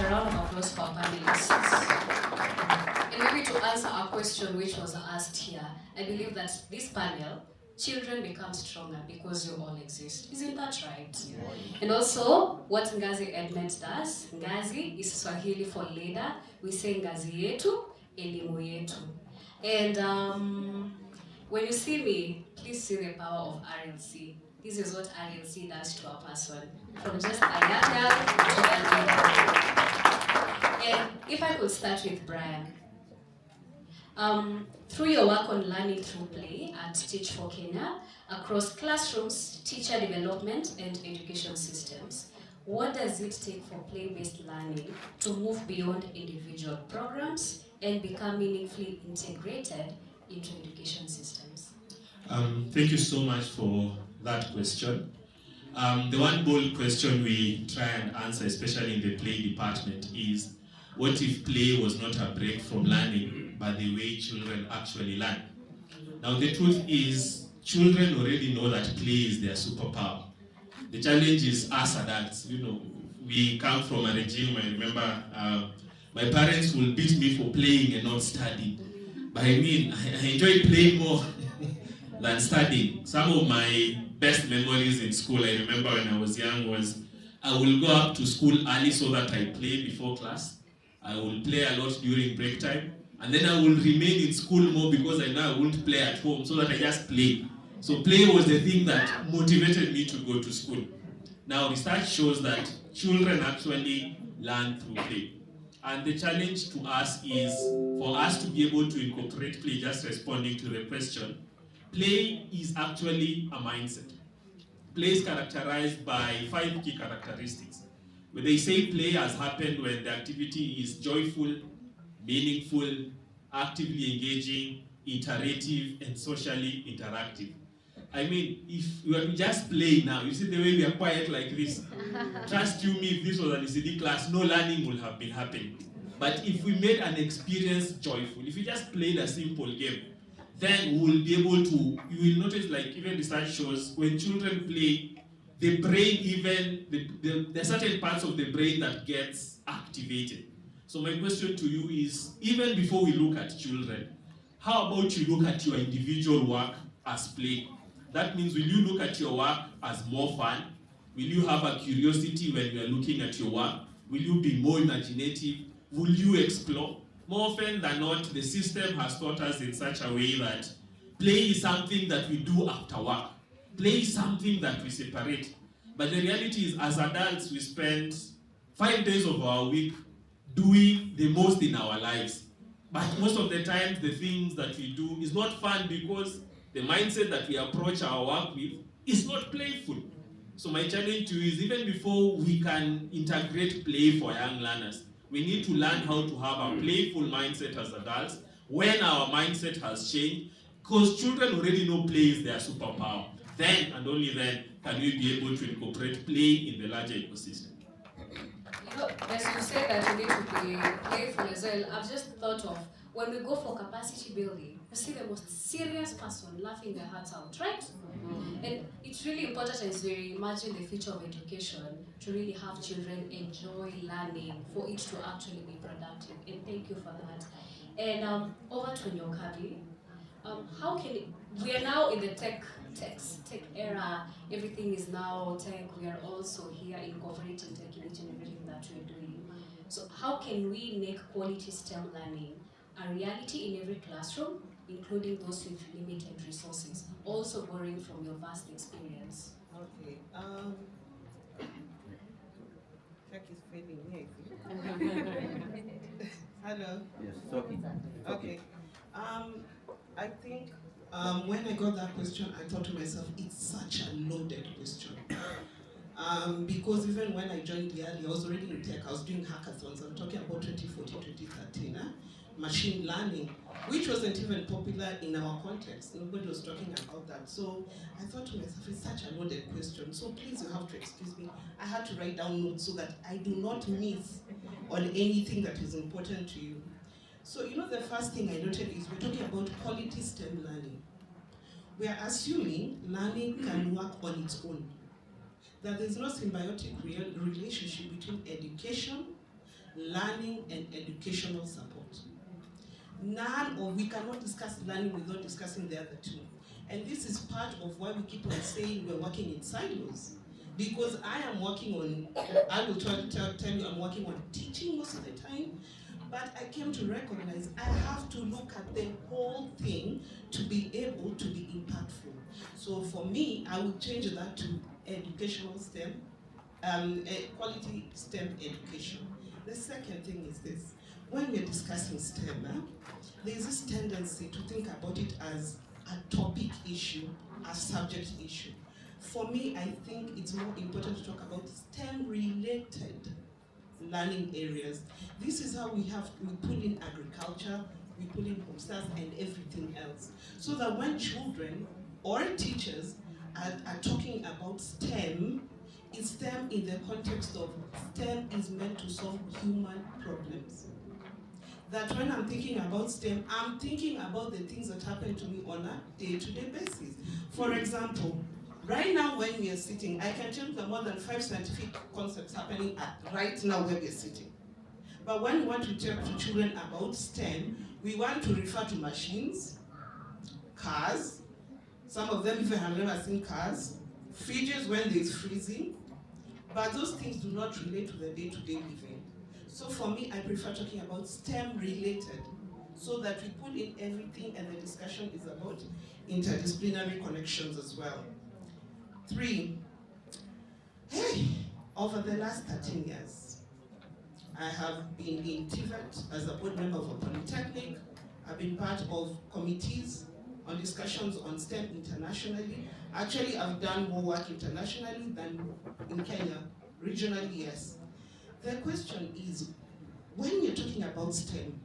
round of applause for our panelists. And maybe to answer our question which was asked here, I believe that this panel, children become stronger because you all exist. Isn't that right? Yeah. And also, what Ngazi EdNet does, Ngazi is Swahili for leader. We say Ngazi yetu, elimu yetu. And when you see me, please see the power of RLC. This is what RLC does to a person, from just a young girl to a leader. And if I could start with Brian. Through your work on learning through play at Teach for Kenya, across classrooms, teacher development, and education systems, what does it take for play-based learning to move beyond individual programs and become meaningfully integrated into education systems? Thank you so much for that question. The one bold question we try and answer, especially in the play department, is what if play was not a break from learning, but the way children actually learn? Now the truth is, children already know that play is their superpower. The challenge is us adults. We come from a regime. I remember my parents will beat me for playing and not studying. But I enjoy playing more than studying. Some of my best memories in school, I remember when I was young, was I will go up to school early so that I play before class. I will play a lot during break time. And then I will remain in school more because I know I won't play at home, so that I just play. So play was the thing that motivated me to go to school. Now research shows that children actually learn through play. And the challenge to us is for us to be able to incorporate play, just responding to the question. Play is actually a mindset. Play is characterized by 5 key characteristics. When they say play has happened when the activity is joyful, meaningful, actively engaging, iterative, and socially interactive. If we were to just play now, you see the way we are quiet like this. Trust you me, if this was an ECD class, no learning would have been happening. But if we made an experience joyful, if we just played a simple game, then we will be able to, you will notice, like even research shows, when children play, the brain there are certain parts of the brain that gets activated. So my question to you is, even before we look at children, how about you look at your individual work as play? That means, will you look at your work as more fun? Will you have a curiosity when you are looking at your work? Will you be more imaginative? Will you explore? More often than not, the system has taught us in such a way that play is something that we do after work. Play is something that we separate. But the reality is, as adults, we spend 5 days of our week doing the most in our lives. But most of the times, the things that we do is not fun because the mindset that we approach our work with is not playful. So my challenge to you is, even before we can integrate play for young learners, we need to learn how to have a playful mindset as adults when our mindset has changed, because children already know play is their superpower. Then and only then can we be able to incorporate play in the larger ecosystem. As you said that we need to be playful as well, I've just thought of when we go for capacity building, you see the most serious person laughing their hearts out, right? Mm-hmm. And it's really important as we imagine the future of education to really have children enjoy learning, for it to actually be productive. And thank you for that. And over to Nyokabi. How can we are now in the tech era, everything is now tech, we are also here incorporating tech in each and everything that we're doing. So how can we make quality STEM learning a reality in every classroom, including those with limited resources, also borrowing from your vast experience? Okay. Tech is failing me. Hello? Yes, talking. Okay. I think when I got that question, I thought to myself, it's such a loaded question. Because even when I joined the early, I was already in tech, I was doing hackathons. I'm talking about 2014, 2013. Machine learning, which wasn't even popular in our context. Nobody was talking about that. So I thought to myself, it's such a loaded question. So please, you have to excuse me. I had to write down notes so that I do not miss on anything that is important to you. So, the first thing I noted is we're talking about quality STEM learning. We are assuming learning can work on its own. That there's no symbiotic relationship between education, learning and educational support. We cannot discuss learning without discussing the other two. And this is part of why we keep on saying we're working in silos. Because I am working on, I will tell you I'm working on teaching most of the time, but I came to recognize I have to look at the whole thing to be able to be impactful. So for me, I would change that to educational STEM, quality STEM education. The second thing is this. When we're discussing STEM, there's this tendency to think about it as a topic issue, a subject issue. For me, I think it's more important to talk about STEM-related learning areas. This is how we pull in agriculture, we pull in home science and everything else. So that when children or teachers are talking about STEM, it's STEM in the context of STEM is meant to solve human problems. That when I'm thinking about STEM, I'm thinking about the things that happen to me on a day-to-day basis. For example, right now when we are sitting, I can tell you there are more than 5 scientific concepts happening right now where we are sitting. But when we want to talk to children about STEM, we want to refer to machines, cars, some of them even have never seen cars, fridges when there's freezing, but those things do not relate to the day-to-day living. So for me, I prefer talking about STEM-related, so that we pull in everything and the discussion is about interdisciplinary connections as well. 3, over the last 13 years, I have been in TVET as a board member of a polytechnic. I've been part of committees on discussions on STEM internationally. Actually, I've done more work internationally than in Kenya. Regionally, yes. The question is, when you're talking about STEM,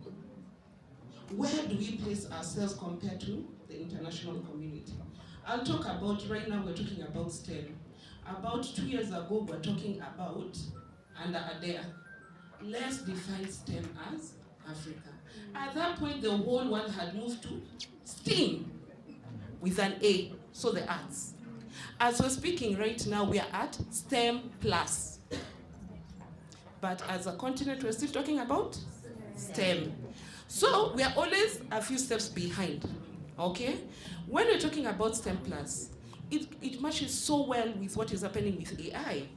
where do we place ourselves compared to the international community? I'll talk about, right now we're talking about STEM. About 2 years ago, we're talking about, under ADEA, let's define STEM as Africa. At that point, the whole world had moved to STEAM, with an A, so the arts. As we're speaking right now, we are at STEM plus. But as a continent, we're still talking about STEM. So we are always a few steps behind, okay? When we're talking about STEM plus, it matches so well with what is happening with AI.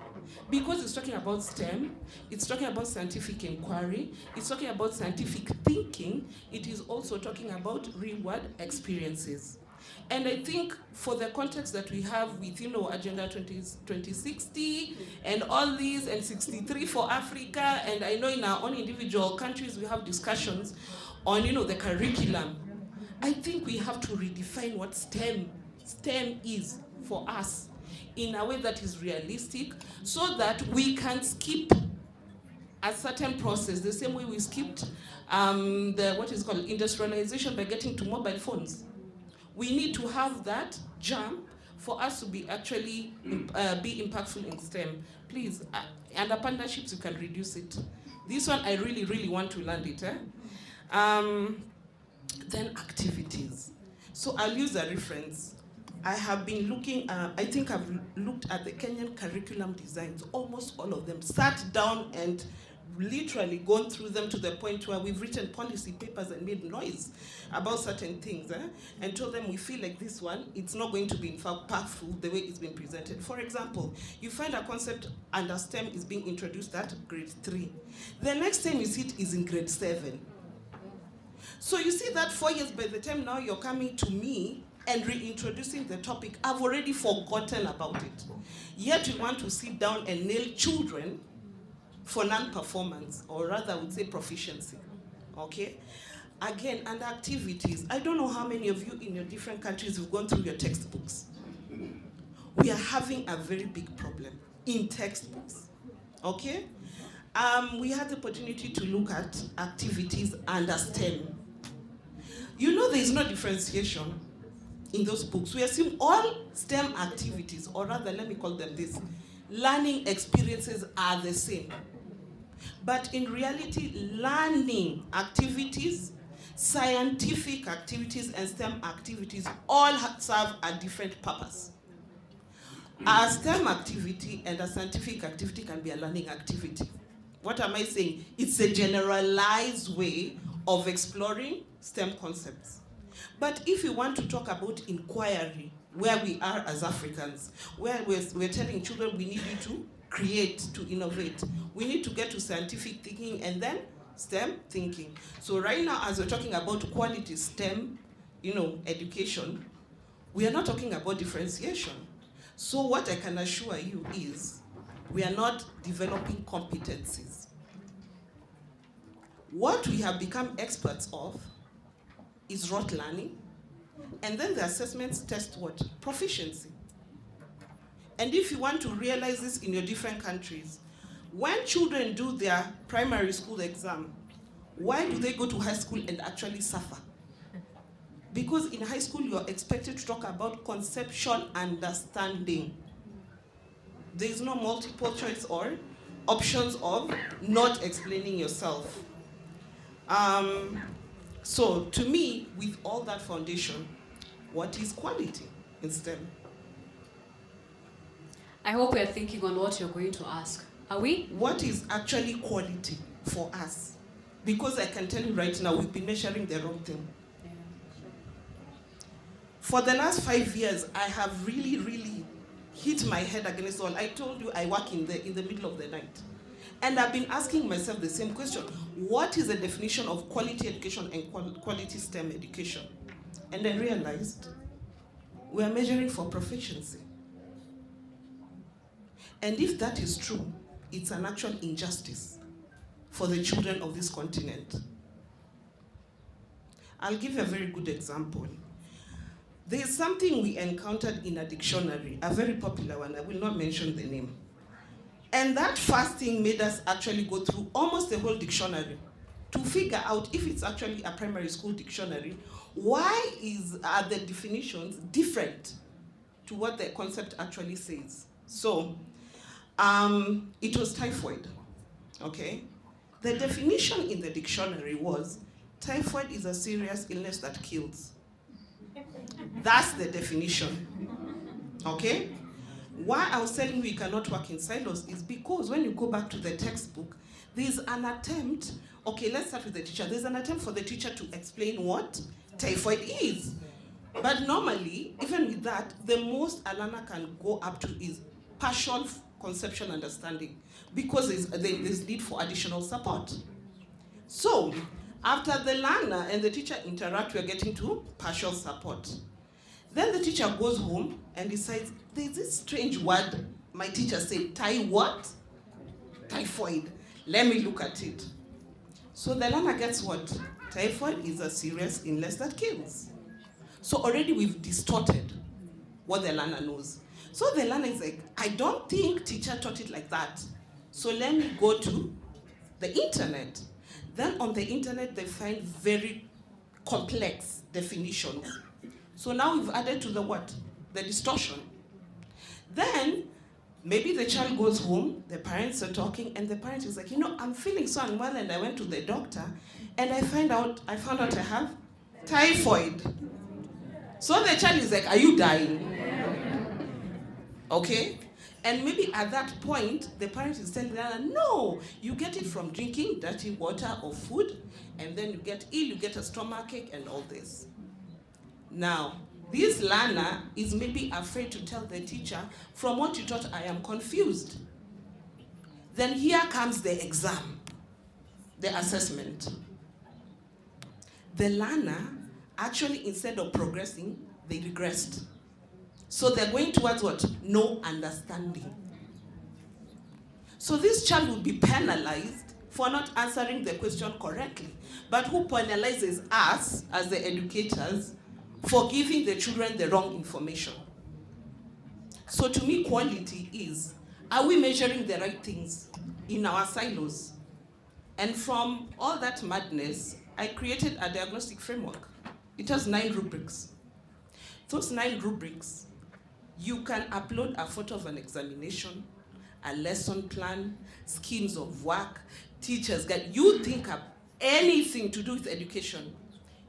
Because it's talking about STEM, it's talking about scientific inquiry, it's talking about scientific thinking, it is also talking about real-world experiences. And I think for the context that we have with, Agenda 2060 and all these, and 63 for Africa, and I know in our own individual countries we have discussions on, the curriculum. I think we have to redefine what STEM is for us in a way that is realistic, so that we can skip a certain process, the same way we skipped industrialization by getting to mobile phones. We need to have that jump for us to be actually be impactful in STEM. Please, under partnerships, you can reduce it. This one, I really, really want to land it. Then activities. So I'll use a reference. I have been looking, I think I've looked at the Kenyan curriculum designs, almost all of them, sat down and literally gone through them to the point where we've written policy papers and made noise about certain things, and told them we feel like this one, it's not going to be impactful the way it's been presented. For example, you find a concept under STEM is being introduced at grade 3. The next time you see it is in grade 7. So you see that 4 years, by the time now you're coming to me and reintroducing the topic, I've already forgotten about it. Yet you want to sit down and nail children for non-performance, or rather I would say proficiency, okay? Again, and activities. I don't know how many of you in your different countries have gone through your textbooks. We are having a very big problem in textbooks, okay? We had the opportunity to look at activities under STEM. There is no differentiation in those books. We assume all STEM activities, or rather let me call them this, learning experiences are the same. But in reality, learning activities, scientific activities, and STEM activities all serve a different purpose. A STEM activity and a scientific activity can be a learning activity. What am I saying? It's a generalized way of exploring STEM concepts. But if you want to talk about inquiry, where we are as Africans, where we're telling children we need you to create, to innovate, we need to get to scientific thinking and then STEM thinking. So right now, as we're talking about quality STEM, education, we are not talking about differentiation. So what I can assure you is we are not developing competencies. What we have become experts of is rote learning, and then the assessments test what? Proficiency. And if you want to realize this in your different countries, when children do their primary school exam, why do they go to high school and actually suffer? Because in high school, you're expected to talk about conceptual understanding. There is no multiple choice or options of not explaining yourself. So to me, with all that foundation, what is quality in STEM? I hope we are thinking on what you're going to ask. Are we? What is actually quality for us? Because I can tell you right now, we've been measuring the wrong thing. Yeah, sure. For the last 5 years, I have really hit my head against the wall. I told you I work in the middle of the night. And I've been asking myself the same question. What is the definition of quality education and quality STEM education? And I realized we are measuring for proficiency. And if that is true, it's an actual injustice for the children of this continent. I'll give you a very good example. There is something we encountered in a dictionary, a very popular one. I will not mention the name. And that first thing made us actually go through almost the whole dictionary to figure out if it's actually a primary school dictionary, why are the definitions different to what the concept actually says? So, it was typhoid, okay? The definition in the dictionary was, typhoid is a serious illness that kills. That's the definition, okay? Why I was telling you we cannot work in silos is because when you go back to the textbook, there's an attempt, okay, let's start with the teacher. There's an attempt for the teacher to explain what typhoid is. But normally, even with that, the most a learner can go up to is partial conceptual understanding because there's need for additional support. So, after the learner and the teacher interact, we're getting to partial support. Then the teacher goes home and decides, there's this strange word my teacher said, what? Typhoid. Let me look at it. So the learner gets what? Typhoid is a serious illness that kills. So already we've distorted what the learner knows. So the learner is like, I don't think teacher taught it like that. So let me go to the internet. Then on the internet, they find very complex definitions. So now we've added to the what? The distortion. Then, maybe the child goes home, the parents are talking, and the parent is like, I'm feeling so unwell, and I went to the doctor, and I found out I have typhoid. So the child is like, are you dying? Okay? And maybe at that point, the parent is telling them, no, you get it from drinking dirty water or food, and then you get ill, you get a stomachache and all this. Now, this learner is maybe afraid to tell the teacher, from what you taught, I am confused. Then here comes the exam, the assessment. The learner, actually, instead of progressing, they regressed. So they're going towards what? No understanding. So this child will be penalized for not answering the question correctly. But who penalizes us, as the educators, for giving the children the wrong information? So to me, quality is, are we measuring the right things in our silos? And from all that madness, I created a diagnostic framework. It has 9 rubrics. Those 9 rubrics, you can upload a photo of an examination, a lesson plan, schemes of work, teachers guide. You think of anything to do with education,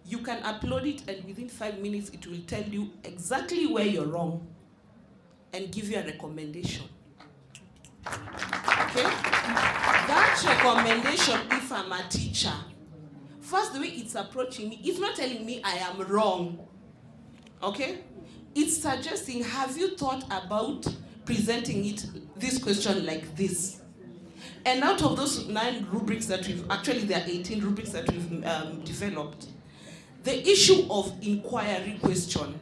you can upload it, and within 5 minutes, it will tell you exactly where you're wrong and give you a recommendation. Okay? That that recommendation, if I'm a teacher, first the way it's approaching me, it's not telling me I am wrong. Okay? It's suggesting, have you thought about presenting this question like this? And out of those 9 rubrics that there are 18 rubrics that we've developed, the issue of inquiry question,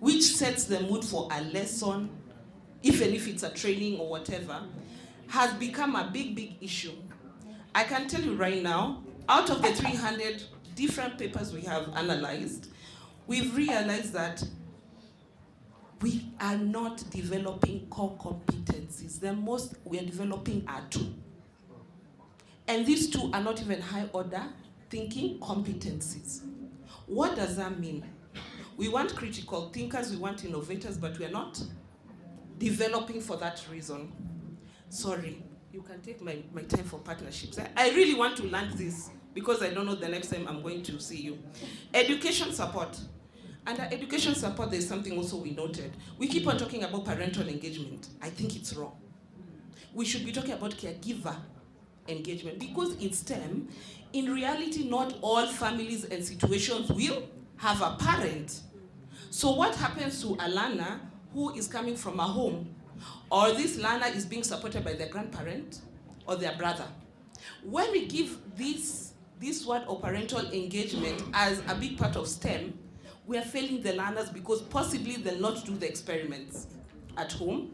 which sets the mood for a lesson, even if it's a training or whatever, has become a big issue. I can tell you right now, out of the 300 different papers we have analyzed, we've realized that we are not developing core competencies. The most we are developing are 2. And these 2 are not even high order thinking competencies. What does that mean? We want critical thinkers, we want innovators, but we are not developing for that reason. Sorry, you can take my time for partnerships. I really want to learn this because I don't know the next time I'm going to see you. Education support. Under education support, there's something also we noted. We keep on talking about parental engagement. I think it's wrong. We should be talking about caregiver engagement because in STEM, in reality, not all families and situations will have a parent. So what happens to a learner who is coming from a home, or this learner is being supported by their grandparent or their brother? When we give this word of parental engagement as a big part of STEM, we are failing the learners because possibly they'll not do the experiments at home.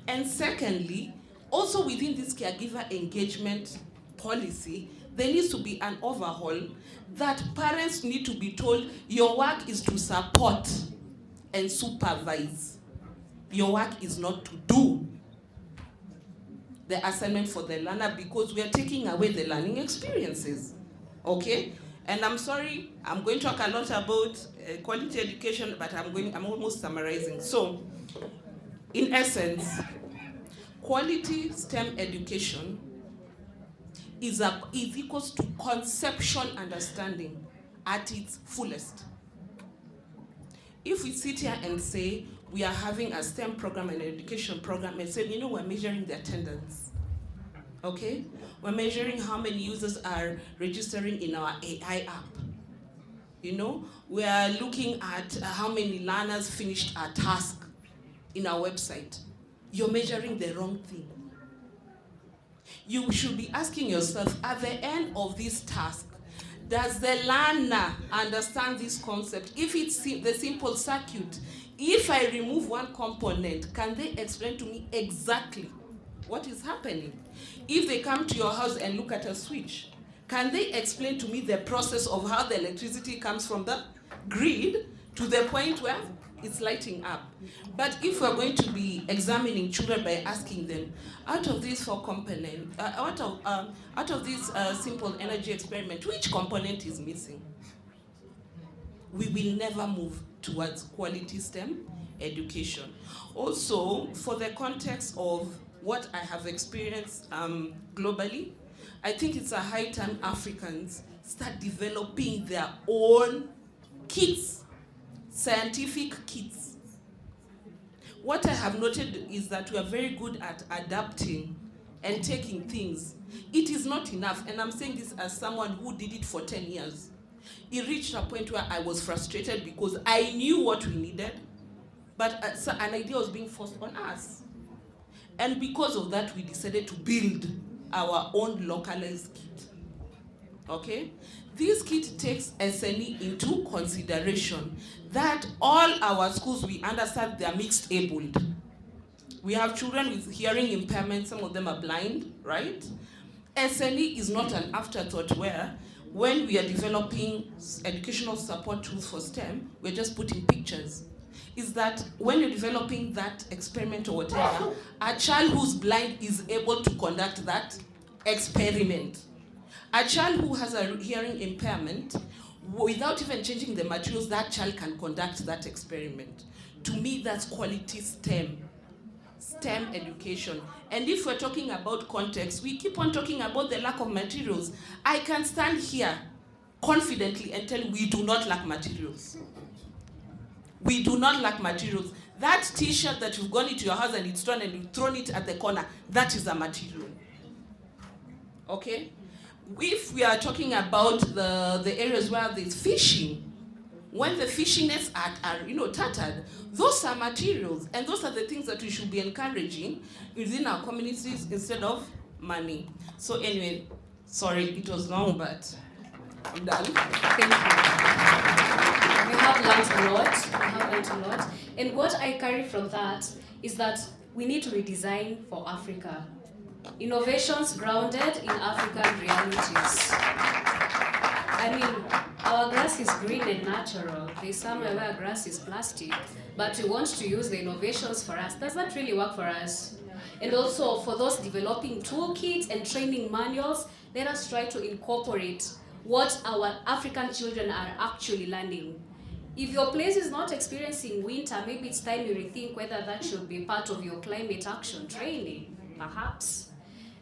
And secondly, also within this caregiver engagement policy, there needs to be an overhaul that parents need to be told, your work is to support and supervise. Your work is not to do the assignment for the learner because we are taking away the learning experiences. Okay? And I'm sorry, I'm going to talk a lot about quality education, but I'm almost summarizing. So, in essence, quality STEM education is equals to conceptual understanding at its fullest. If we sit here and say we are having a STEM program, an education program, and say, we're measuring the attendance, okay? We're measuring how many users are registering in our AI app. We are looking at how many learners finished a task in our website. You're measuring the wrong thing. You should be asking yourself, at the end of this task, does the learner understand this concept? If it's the simple circuit, if I remove one component, can they explain to me exactly what is happening? If they come to your house and look at a switch, can they explain to me the process of how the electricity comes from the grid to the point where it's lighting up? But if we're going to be examining children by asking them, out of these 4 components, out of this simple energy experiment, which component is missing? We will never move towards quality STEM education. Also, for the context of what I have experienced globally, I think it's a high time Africans start developing their own kits, scientific kits. What I have noted is that we are very good at adapting and taking things. It is not enough, and I'm saying this as someone who did it for 10 years. It reached a point where I was frustrated because I knew what we needed, but an idea was being forced on us. And because of that, we decided to build our own localized kit. Okay? This kit takes SNE into consideration that all our schools, we understand they are mixed abled. We have children with hearing impairment, some of them are blind, right? SNE is not an afterthought where when we are developing educational support tools for STEM, we're just putting pictures. Is that when you're developing that experiment or whatever, a child who's blind is able to conduct that experiment. A child who has a hearing impairment, without even changing the materials, that child can conduct that experiment. To me, that's quality STEM education. And if we're talking about context, we keep on talking about the lack of materials. I can stand here confidently and tell you we do not lack materials. We do not lack materials. That t-shirt that you've gone into your house and it's torn and you've thrown it at the corner, that is a material. okay? If we are talking about the areas where there's fishing, when the fishing nets are tattered, those are materials, and those are the things that we should be encouraging within our communities instead of money. So anyway, sorry, it was long, but I'm done. Thank you. We have learned a lot. And what I carry from that is that we need to redesign for Africa. Innovations grounded in African realities. I mean, our grass is green and natural. There's somewhere where grass is plastic, but we want to use the innovations for us. Does that really work for us? And also for those developing toolkits and training manuals, let us try to incorporate what our African children are actually learning. If your place is not experiencing winter, maybe it's time you rethink whether that should be part of your climate action training, perhaps.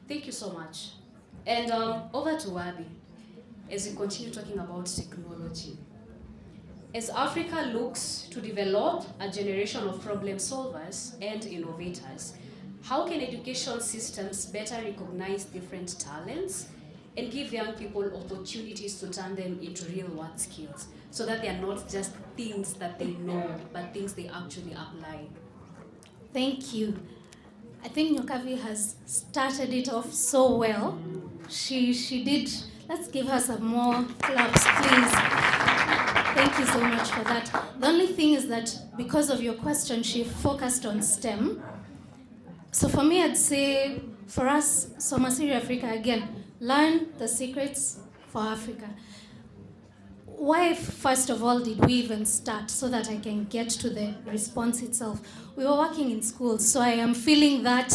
Thank you so much. And over to Wabi, as we continue talking about technology. As Africa looks to develop a generation of problem solvers and innovators, how can education systems better recognize different talents and give young people opportunities to turn them into real-world skills, so that they are not just things that they know, but things they actually apply? Thank you. I think Nyokavi has started it off so well. She did. Let's give her some more claps, please. Thank you so much for that. The only thing is that because of your question, she focused on STEM. So for me, I'd say for us, Soma Siri Afrika, again, learn the secrets for Africa. Why, first of all, did we even start? So that I can get to the response itself. We were working in schools, so I am feeling that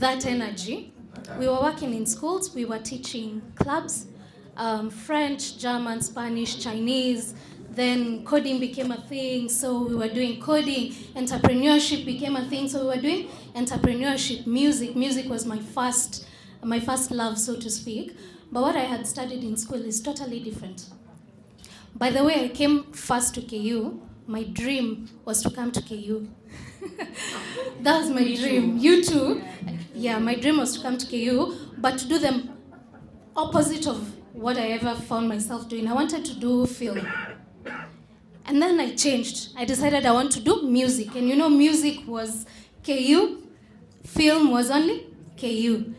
energy. We were working in schools, we were teaching clubs, French, German, Spanish, Chinese. Then coding became a thing, so we were doing coding. Entrepreneurship became a thing, so we were doing entrepreneurship. Music was my first love, so to speak. But what I had studied in school is totally different. By the way, I came first to KU. My dream was to come to KU. That was my dream. You too? Yeah, my dream was to come to KU, but to do the opposite of what I ever found myself doing. I wanted to do film. And then I changed. I decided I want to do music. And music was KU, film was only KU.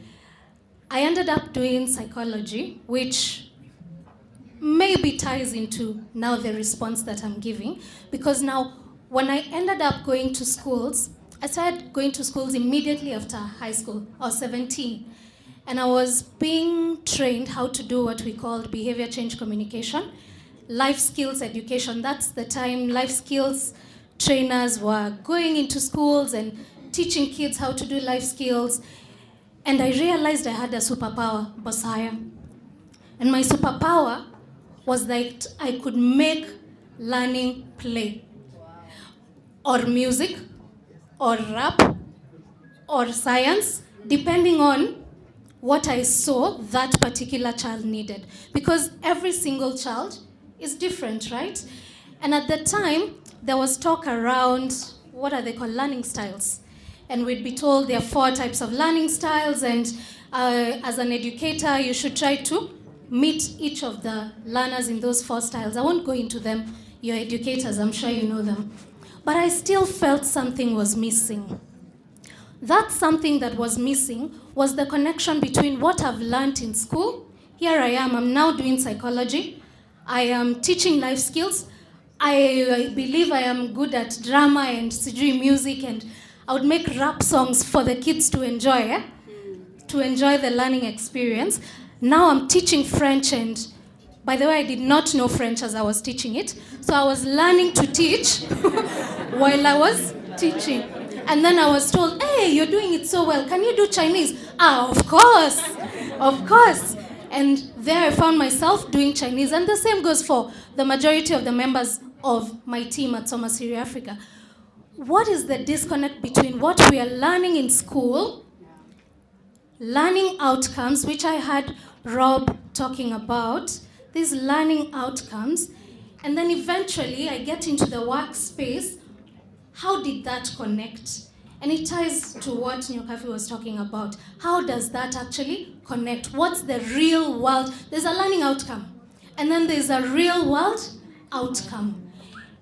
I ended up doing psychology, which maybe ties into now the response that I'm giving. Because now, when I ended up going to schools, I started going to schools immediately after high school. I was 17. And I was being trained how to do what we called behavior change communication, life skills education. That's the time life skills trainers were going into schools and teaching kids how to do life skills. And I realized I had a superpower, Bosire. And my superpower was that I could make learning play. Or music, or rap, or science, depending on what I saw that particular child needed. Because every single child is different, right? And at the time, there was talk around, what are they called, learning styles. And we'd be told there are 4 types of learning styles, and as an educator, you should try to meet each of the learners in those 4 styles. I won't go into them. You're educators, I'm sure you know them. But I still felt something was missing. That something that was missing was the connection between what I've learned in school. Here I am, I'm now doing psychology. I am teaching life skills. I believe I am good at drama and sijui music, and I would make rap songs for the kids to enjoy, to enjoy the learning experience. Now I'm teaching French, and by the way, I did not know French as I was teaching it. So I was learning to teach while I was teaching. And then I was told, hey, you're doing it so well. Can you do Chinese? Of course. Of course. And there I found myself doing Chinese. And the same goes for the majority of the members of my team at Soma Siri Afrika. What is the disconnect between what we are learning in school, learning outcomes, which I had Rob talking about, these learning outcomes, and then eventually I get into the workspace. How did that connect? And it ties to what Nyokafi was talking about. How does that actually connect? What's the real world? There's a learning outcome, and then there's a real world outcome.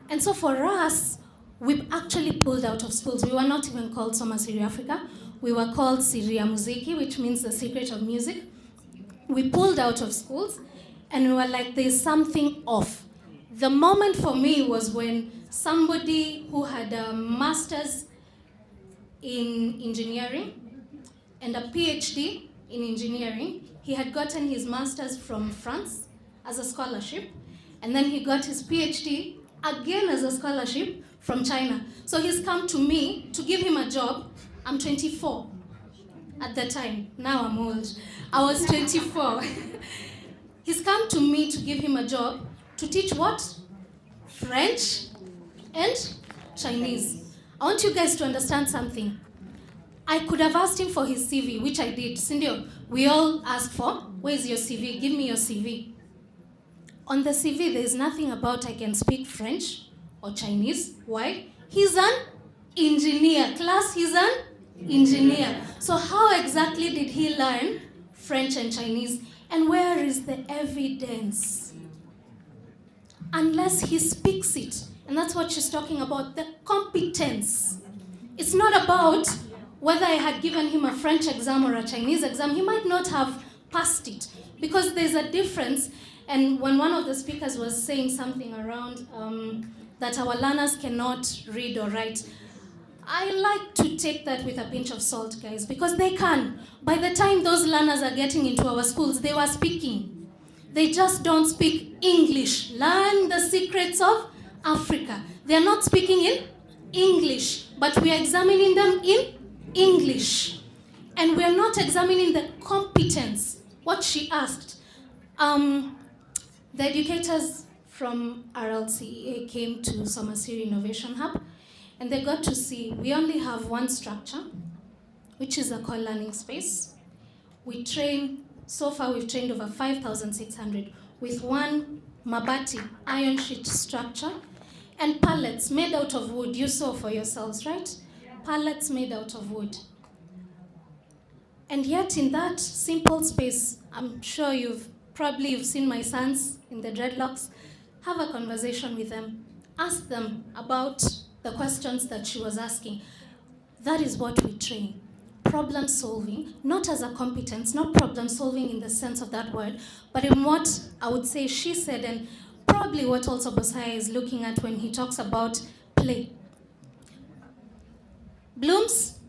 And so for us, we actually pulled out of schools. We were not even called Soma Siri Afrika. We were called Siri ya Muziki, which means the secret of music. We pulled out of schools, and we were like, there's something off. The moment for me was when somebody who had a master's in engineering and a PhD in engineering, he had gotten his master's from France as a scholarship, and then he got his PhD again as a scholarship from China. So he's come to me to give him a job. I'm 24 at the time. Now I'm old. I was 24. He's come to me to give him a job to teach what? French and Chinese. I want you guys to understand something. I could have asked him for his CV, which I did. Cindy, we all ask for, where's your CV? Give me your CV. On the CV, there's nothing about I can speak French or Chinese. Why? He's an engineer. Class, he's an engineer. So how exactly did he learn French and Chinese? And where is the evidence? Unless he speaks it. And that's what she's talking about, the competence. It's not about whether I had given him a French exam or a Chinese exam. He might not have passed it, because there's a difference. And when one of the speakers was saying something around that our learners cannot read or write, I like to take that with a pinch of salt, guys, because they can. By the time those learners are getting into our schools, they were speaking. They just don't speak English. Learn the secrets of Africa. They are not speaking in English, but we are examining them in English. And we are not examining the competence. What she asked. The educators from RLCEA came to Soma Siri Innovation Hub, and they got to see we only have one structure, which is a core learning space. So far we've trained over 5,600 with one mabati iron sheet structure and pallets made out of wood. You saw for yourselves, right? Pallets made out of wood. And yet in that simple space, I'm sure you've seen my sons in the dreadlocks. Have a conversation with them. Ask them about the questions that she was asking. That is what we train. Problem solving, not as a competence, not problem solving in the sense of that word, but in what I would say she said, and probably what also Bosire is looking at when he talks about play. Bloom's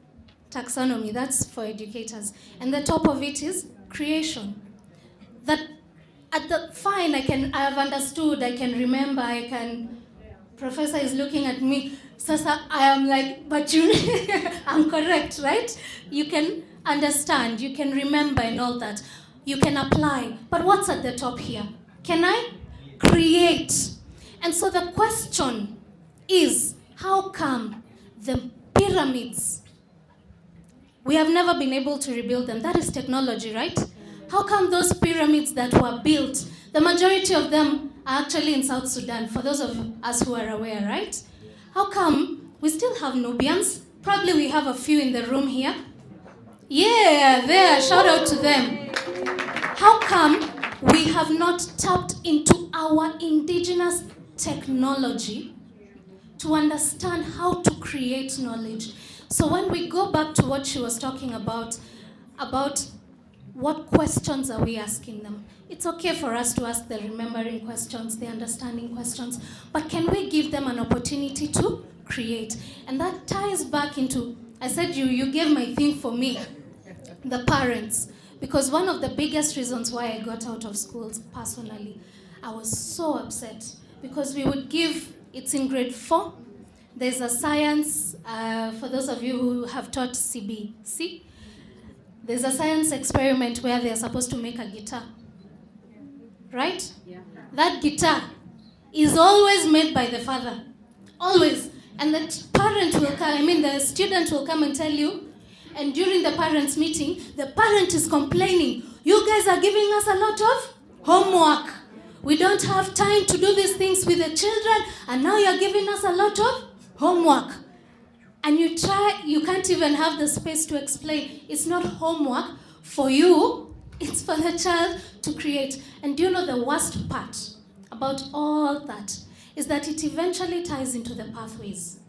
taxonomy, that's for educators. And the top of it is creation. That at the fine, I have understood, I can remember, Professor is looking at me, Sasa, I am like, but you, I'm correct, right? You can understand, you can remember and all that. You can apply, but what's at the top here? Can I create? And so the question is, how come the pyramids, we have never been able to rebuild them? That is technology, right? How come those pyramids that were built, the majority of them are actually in South Sudan, for those of us who are aware, right? How come we still have Nubians? Probably we have a few in the room here. Yeah, there, shout out to them. How come we have not tapped into our indigenous technology to understand how to create knowledge? So when we go back to what she was talking about what questions are we asking them? It's okay for us to ask the remembering questions, the understanding questions, but can we give them an opportunity to create? And that ties back into, I said you gave my thing for me, the parents. Because one of the biggest reasons why I got out of schools personally, I was so upset. Because we would give, it's in grade 4, there's a science, for those of you who have taught CBC, there's a science experiment where they're supposed to make a guitar. Right? Yeah. That guitar is always made by the father. Always. And the parent will come, the student will come and tell you, and during the parents' meeting, the parent is complaining, you guys are giving us a lot of homework. We don't have time to do these things with the children, and now you're giving us a lot of homework. and you can't even have the space to explain. It's not homework for you, it's for the child to create. And do you know the worst part about all that is that it eventually ties into the pathways,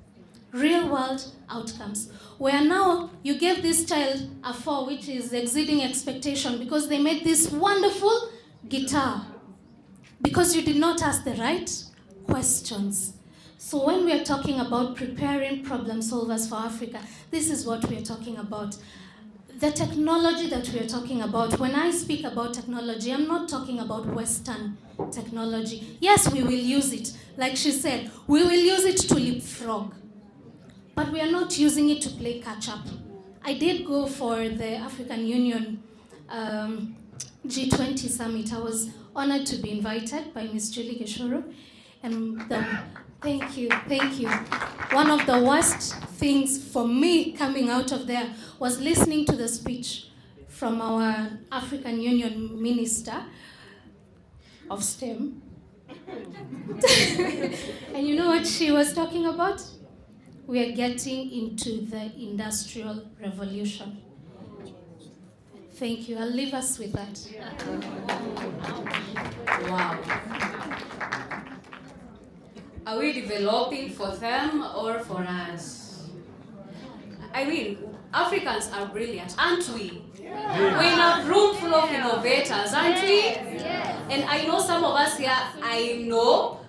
real world outcomes, where now you gave this child a 4, which is exceeding expectation, because they made this wonderful guitar, because you did not ask the right questions. So when we are talking about preparing problem solvers for Africa, this is what we are talking about. The technology that we are talking about, when I speak about technology, I'm not talking about Western technology. Yes, we will use it. Like she said, we will use it to leapfrog. But we are not using it to play catch-up. I did go for the African Union G20 Summit. I was honored to be invited by Ms. Julie Geshoro. And thank you. One of the worst things for me coming out of there was listening to the speech from our African Union Minister of STEM. And you know what she was talking about? We are getting into the industrial revolution. Thank you. I'll leave us with that. Wow. Are we developing for them or for us? I mean, Africans are brilliant, aren't we? Yeah. We're in a room full of innovators, aren't we? Yes. And I know some of us here, I know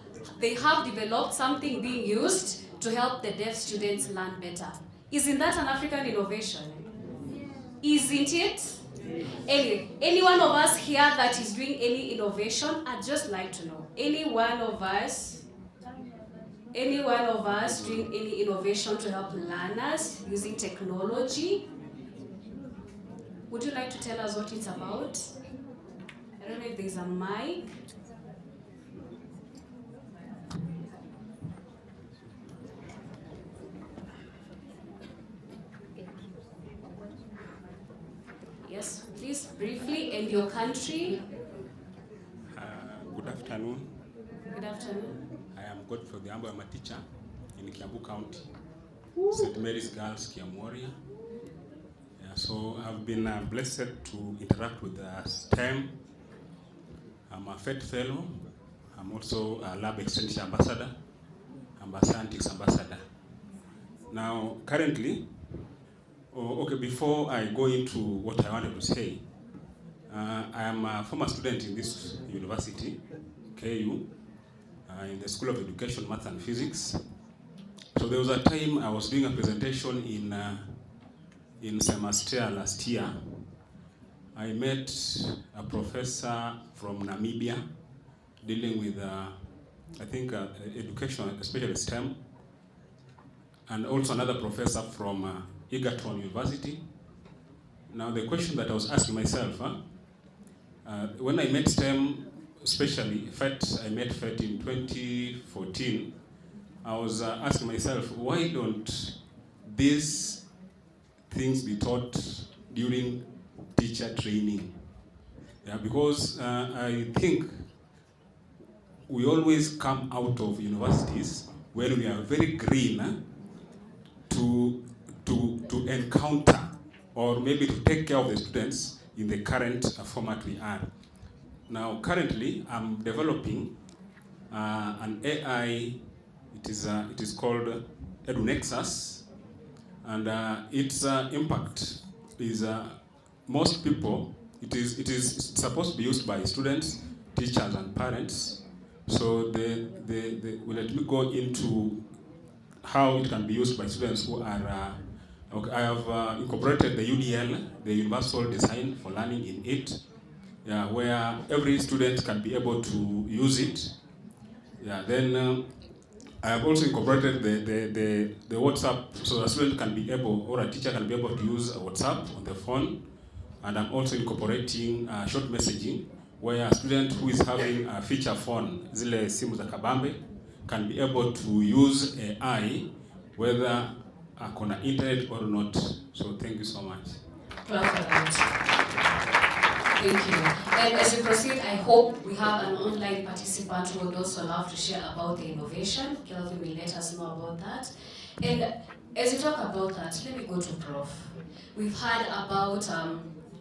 they have developed something being used to help the deaf students learn better. Isn't that an African innovation? Isn't it? Anyway, any one of us here that is doing any innovation, I'd just like to know. Any one of us doing any innovation to help learners using technology? Would you like to tell us what it's about? I don't know if there's a mic. Yes, please, briefly, and your country. Good afternoon. Good afternoon. I am Godfrey Odhiambo. I'm a teacher in Kiambu County, St. Mary's Girls, Kiamuria. Yeah, so I've been blessed to interact with STEM. I'm a FET fellow. I'm also a lab extension ambassador. I'm a scientists ambassador. Now, currently, before I go into what I wanted to say, I am a former student in this university, KU, in the School of Education, Math and Physics. So there was a time I was doing a presentation in semester last year. I met a professor from Namibia dealing with, education, especially STEM, and also another professor from Egerton University. Now the question that I was asking myself, when I met STEM, especially FET, I met FET in 2014, I was asking myself, why don't these things be taught during teacher training? Yeah, because I think we always come out of universities when we are very green to encounter or maybe to take care of the students in the current format we are. Now, currently, I'm developing an AI. It is called EduNexus, and its impact is most people. It is supposed to be used by students, teachers, and parents. So they will let me go into how it can be used by students who are. I have incorporated the UDL, the Universal Design for Learning, in it. Yeah, where every student can be able to use it. Yeah, then I have also incorporated the WhatsApp, so a student can be able, or a teacher can be able to use WhatsApp on the phone. And I'm also incorporating short messaging, where a student who is having a feature phone, zile simu za kabambe, can be able to use AI, whether akona internet or not. So thank you so much. Thank you. And as we proceed, I hope we have an online participant who would also love to share about the innovation. Kelvin will let us know about that. And as you talk about that, let me go to Prof. We've heard about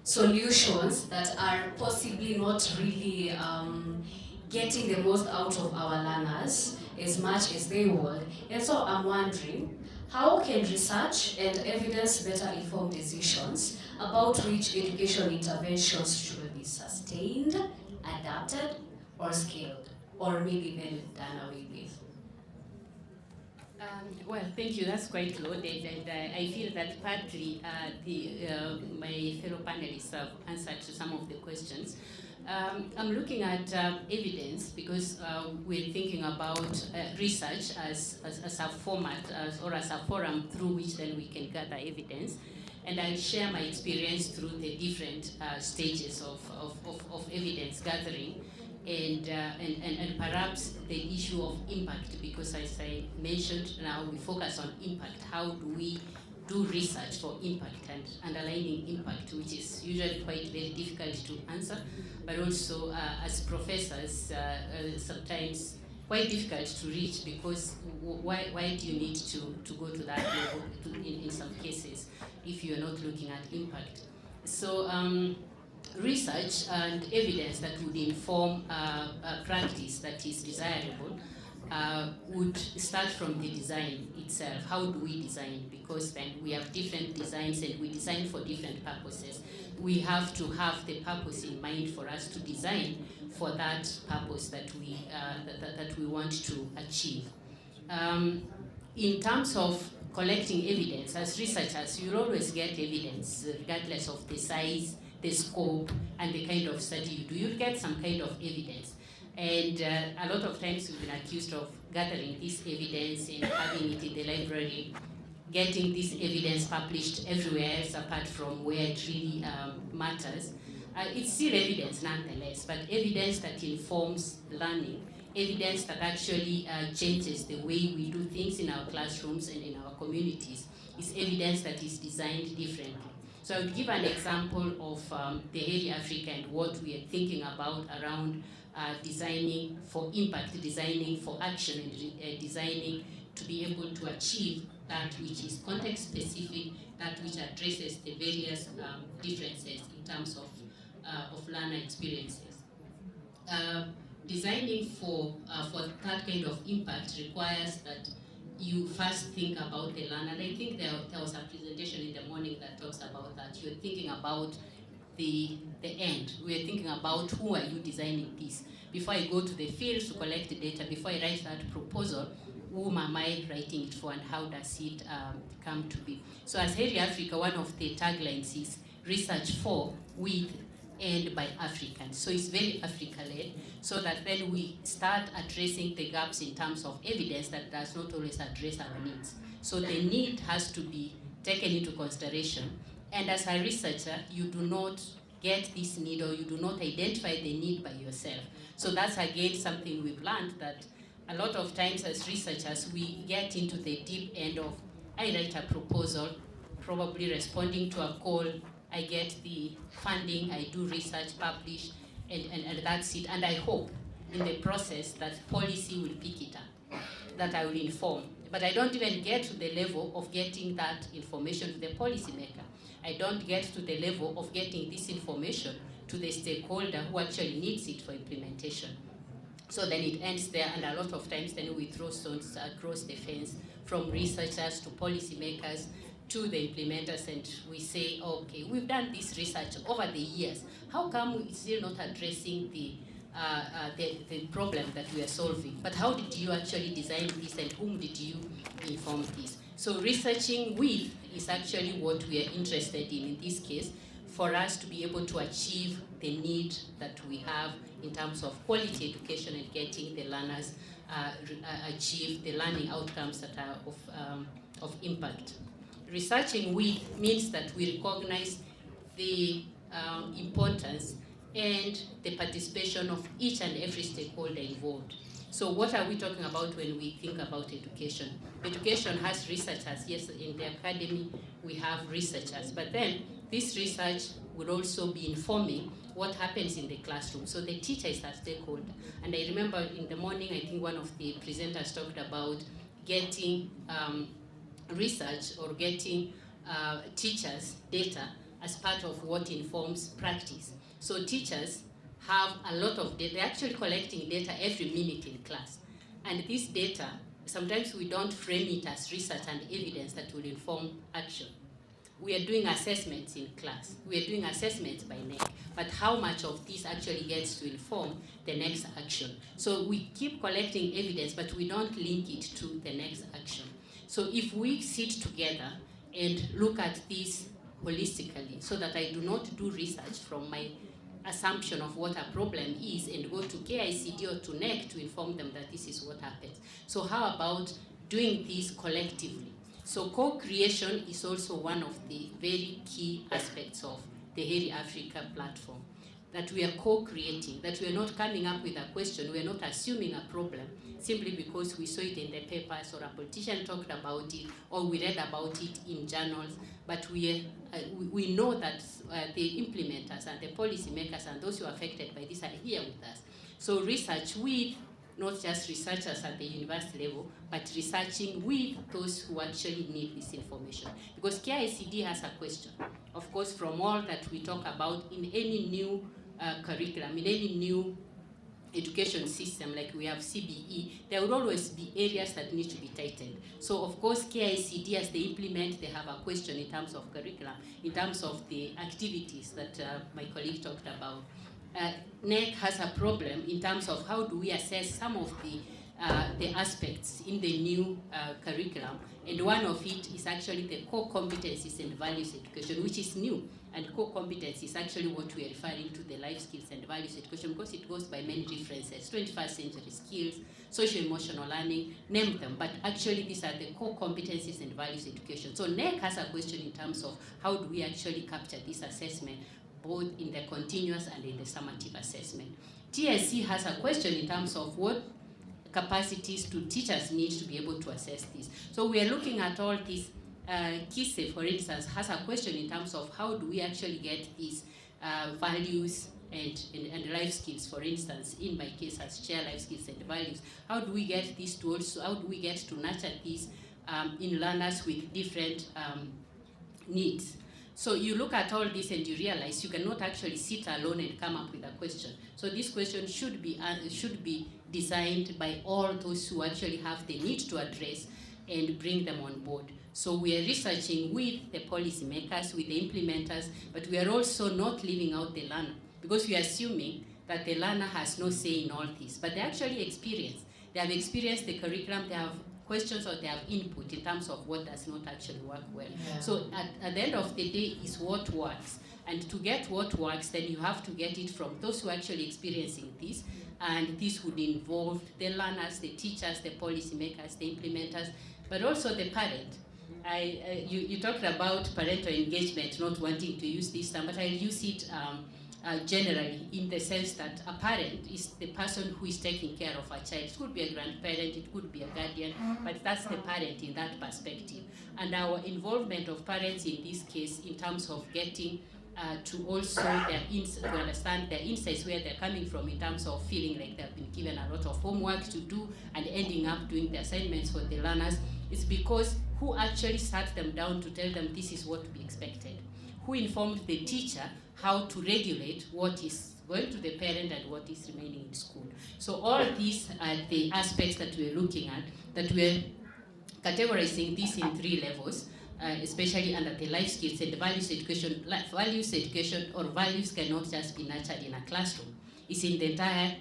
solutions that are possibly not really getting the most out of our learners as much as they would. And so I'm wondering, how can research and evidence better inform decisions about which education interventions should be sustained, adapted, or scaled, or maybe even done away with? Well, thank you. That's quite loaded, and I feel that partly my fellow panelists have answered to some of the questions. I'm looking at evidence because we're thinking about research as a format or as a forum through which then we can gather evidence. And I'll share my experience through the different stages of evidence gathering. And perhaps the issue of impact, because as I mentioned, now we focus on impact. How do we do research for impact and underlining impact, which is usually quite very difficult to answer, but also as professors, sometimes quite difficult to reach, because why do you need to go to that level in some cases if you're not looking at impact? So research and evidence that would inform practice that is desirable would start from the design itself. How do we design? Because then we have different designs and we design for different purposes. We have to have the purpose in mind for us to design for that purpose that we want to achieve. In terms of collecting evidence, as researchers, you'll always get evidence regardless of the size, the scope, and the kind of study you do. You'll get some kind of evidence. And a lot of times we've been accused of gathering this evidence and having it in the library, getting this evidence published everywhere else apart from where it really matters. It's still evidence nonetheless, but evidence that informs learning, evidence that actually changes the way we do things in our classrooms and in our communities, is evidence that is designed differently. So I would give an example of the HERI Africa and what we are thinking about around designing for impact, designing for action, and designing to be able to achieve that which is context specific, that which addresses the various differences in terms of learner experiences. Designing for that kind of impact requires that you first think about the learner. And I think there was a presentation in the morning that talks about that. You're thinking about the end. We're thinking about who are you designing this. Before I go to the field to collect the data, before I write that proposal, whom am I writing it for and how does it come to be? So as HERI Africa, one of the taglines is research for, with, and by Africans. So it's very Africa-led, so that then we start addressing the gaps in terms of evidence that does not always address our needs. So the need has to be taken into consideration. And as a researcher, you do not get this need or you do not identify the need by yourself. So that's again something we've learned, that a lot of times as researchers, we get into the deep end of, I write a proposal, probably responding to a call, I get the funding, I do research, publish, and that's it. And I hope in the process that policy will pick it up, that I will inform. But I don't even get to the level of getting that information to the policymaker. I don't get to the level of getting this information to the stakeholder who actually needs it for implementation. So then it ends there, and a lot of times then we throw stones across the fence from researchers to policymakers to the implementers, and we say, okay, we've done this research over the years. How come we're still not addressing the problem that we are solving? But how did you actually design this, and whom did you inform this? So researching with is actually what we are interested in this case, for us to be able to achieve the need that we have in terms of quality education and getting the learners achieve the learning outcomes that are of impact. Researching with means that we recognize the importance and the participation of each and every stakeholder involved. So what are we talking about when we think about education? Education has researchers. Yes, in the academy we have researchers, but then this research will also be informing what happens in the classroom. So the teacher is a stakeholder. And I remember in the morning, I think one of the presenters talked about getting research or getting teachers' data as part of what informs practice. So teachers have a lot of data. They're actually collecting data every minute in class. And this data, sometimes we don't frame it as research and evidence that will inform action. We are doing assessments in class. We are doing assessments by NEC. But how much of this actually gets to inform the next action? So we keep collecting evidence, but we don't link it to the next action. So if we sit together and look at this holistically, so that I do not do research from my assumption of what a problem is and go to KICD or to NEC to inform them that this is what happens. So how about doing this collectively? So co-creation is also one of the very key aspects of the HERI Africa platform, that we are co-creating, that we are not coming up with a question, we are not assuming a problem simply because we saw it in the papers or a politician talked about it or we read about it in journals, but we know that the implementers and the policymakers and those who are affected by this are here with us. So research with not just researchers at the university level, but researching with those who actually need this information. Because KICD has a question. Of course, from all that we talk about in any new curriculum, in any new education system, like we have CBE, there will always be areas that need to be tightened. So of course, KICD, as they implement, they have a question in terms of curriculum, in terms of the activities that my colleague talked about. NEC has a problem in terms of how do we assess some of the aspects in the new curriculum, and one of it is actually the core competencies and values education, which is new. And core competence is actually what we are referring to, the life skills and values education, because it goes by many differences, 21st century skills, social-emotional learning, name them, but actually these are the core competencies and values education. So NEC has a question in terms of how do we actually capture this assessment, both in the continuous and in the summative assessment. TSC has a question in terms of what capacities do teachers need to be able to assess this. So we are looking at all these. KISE, for instance, has a question in terms of how do we actually get these values and life skills, for instance, in my case as chair, life skills and values. How do we get these tools? How do we get to nurture these in learners with different needs? So you look at all this and you realize you cannot actually sit alone and come up with a question. So this question should be designed by all those who actually have the need to address and bring them on board. So we are researching with the policymakers, with the implementers, but we are also not leaving out the learner, because we are assuming that the learner has no say in all this, but they actually experience. They have experienced the curriculum, they have questions or they have input in terms of what does not actually work well. Yeah. So at the end of the day is what works. And to get what works, then you have to get it from those who are actually experiencing this, and this would involve the learners, the teachers, the policymakers, the implementers, but also the parent. You talked about parental engagement, not wanting to use this term, but I'll use it generally in the sense that a parent is the person who is taking care of a child. It could be a grandparent, it could be a guardian, but that's the parent in that perspective. And our involvement of parents in this case in terms of getting to also to understand their insights, where they're coming from in terms of feeling like they've been given a lot of homework to do and ending up doing the assignments for the learners, is because who actually sat them down to tell them this is what to be expected? Who informed the teacher how to regulate what is going to the parent and what is remaining in school? So all these are the aspects that we're looking at, that we're categorizing this in 3 levels. Especially under the life skills and values education. Values education, or values, cannot just be nurtured in a classroom. It's in the entire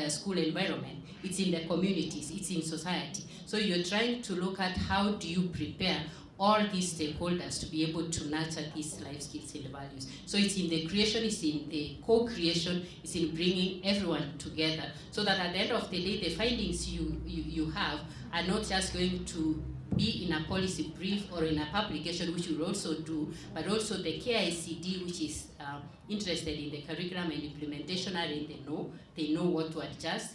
school environment. It's in the communities. It's in society. So you're trying to look at how do you prepare all these stakeholders to be able to nurture these life skills and values. So it's in the creation, it's in the co-creation, it's in bringing everyone together, so that at the end of the day, the findings you have are not just going to be in a policy brief or in a publication, which we'll also do, but also the KICD, which is interested in the curriculum and implementation, and they know what to adjust.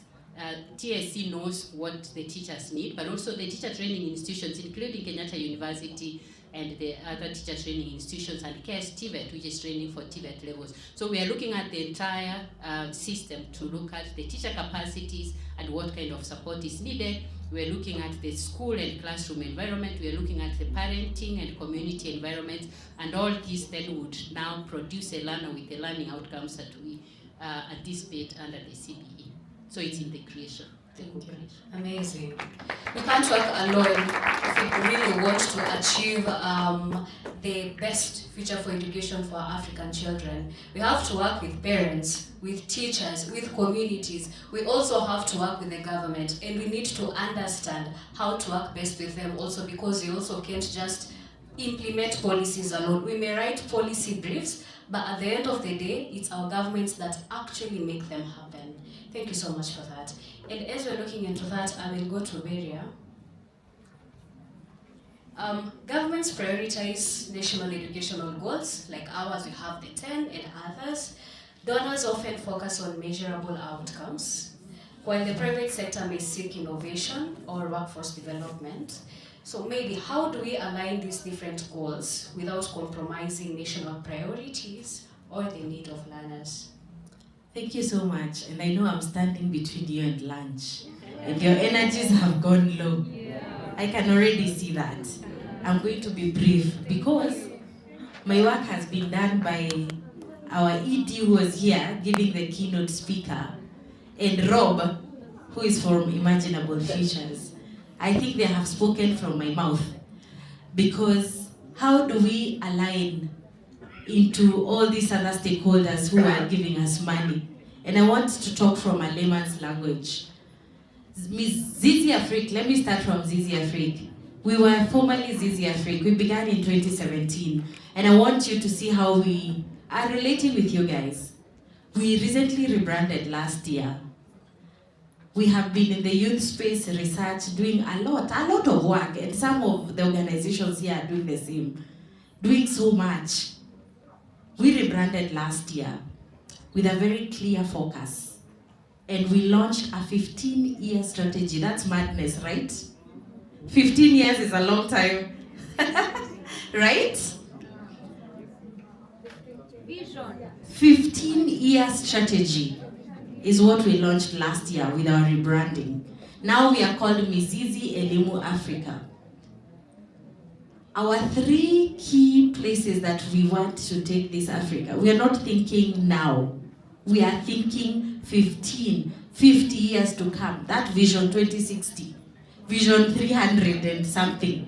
TSC knows what the teachers need, but also the teacher training institutions, including Kenyatta University, and the other teacher training institutions, and CARES TVET, which is training for TVET levels. So we are looking at the entire system to look at the teacher capacities and what kind of support is needed. We're looking at the school and classroom environment. We're looking at the parenting and community environment, and all these then would now produce a learner with the learning outcomes that we anticipate under the CBE. So it's integration. Thank you. Amazing. We can't work alone if we really want to achieve the best future for education for African children. We have to work with parents, with teachers, with communities. We also have to work with the government, and we need to understand how to work best with them also, because we also can't just implement policies alone. We may write policy briefs, but at the end of the day, it's our governments that actually make them happen. Thank you so much for that. And as we're looking into that, I will go to Beria. Governments prioritize national educational goals, like ours, we have the 10 and others. Donors often focus on measurable outcomes, while the private sector may seek innovation or workforce development. So maybe how do we align these different goals without compromising national priorities or the need of learners? Thank you so much. And I know I'm standing between you and lunch. And your energies have gone low. I can already see that. I'm going to be brief because my work has been done by our ED who was here giving the keynote speaker, and Rob, who is from Imaginable Futures. I think they have spoken from my mouth, because how do we align into all these other stakeholders who are giving us money? And I want to talk from a layman's language. Mizizi Afrika, let me start from Mizizi Afrika. We were formerly Mizizi Afrika. We began in 2017. And I want you to see how we are relating with you guys. We recently rebranded last year. We have been in the youth space research doing a lot of work, and some of the organizations here are doing the same, doing so much. We rebranded last year with a very clear focus, and we launched a 15-year strategy. That's madness, right? 15 years is a long time, right? 15-year strategy is what we launched last year with our rebranding. Now we are called Mizizi Elimu Afrika. Our 3 key places that we want to take this Africa, we are not thinking now. We are thinking 50 years to come. That vision 2060, vision 300 and something.